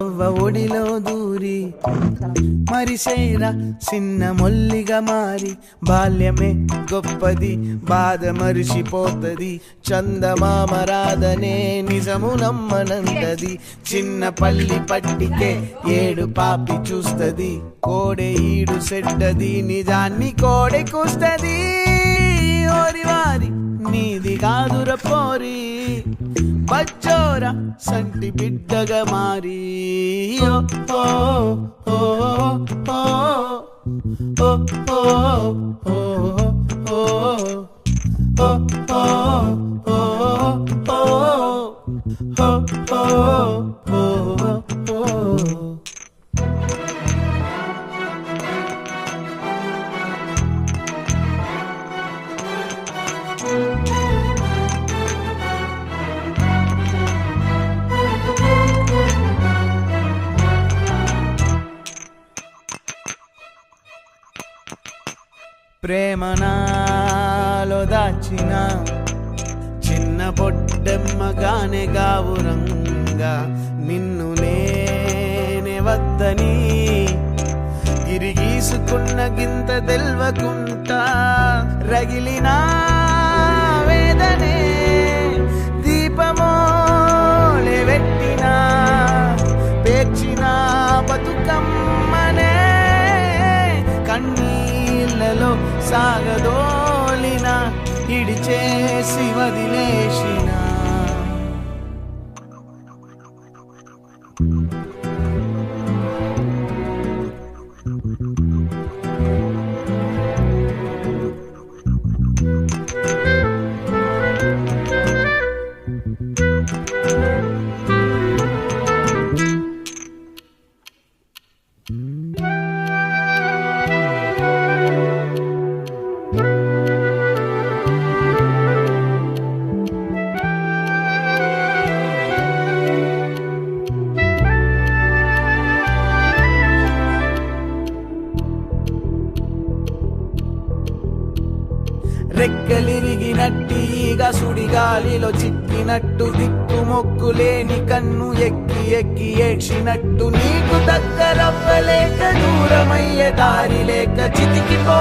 అవ్వ ఒడిలో దూరి మరిసేరా చిన్న మొల్లిగా మారి బాల్యమే గొప్పది బాధ మరిసిపోతది చందమామ రాధనే నిజము నమ్మనంటది చిన్న పల్లి పట్టికే ఏడు పాపి చూస్తది కోడె ఈడు సెడ్డది నిజాన్ని కోడె కూస్తది ఓరి వారి నీది కాదుర పోరి బచ్చోరా సంటి బిడ్డగా మారి ఓ ఓ ఓ ఓ ఓ ఓ ఓ ప్రేమ నాలో దాచిన చిన్న బొడ్డెమ్మగానే గావురంగా నిన్ను నేనే వద్దని గిరిగీసుకున్న గింత తెల్వకుంటా రగిలిన వేదనే దీపమోలే పెట్టిన పేర్చిన బతుకమ్మనే కన్నీళ్ళలో సాగదోలిన ఇడిచేసి వదిలేసిన రెక్కలిరిగినట్టిగా సుడిగాలిలో చిక్కినట్టు దిక్కు మొక్కులేని కన్ను ఎక్కి ఎక్కి ఏడ్చినట్టు నీకు దగ్గరవ్వలేక దూరమయ్యే దారి లేక చితికిపో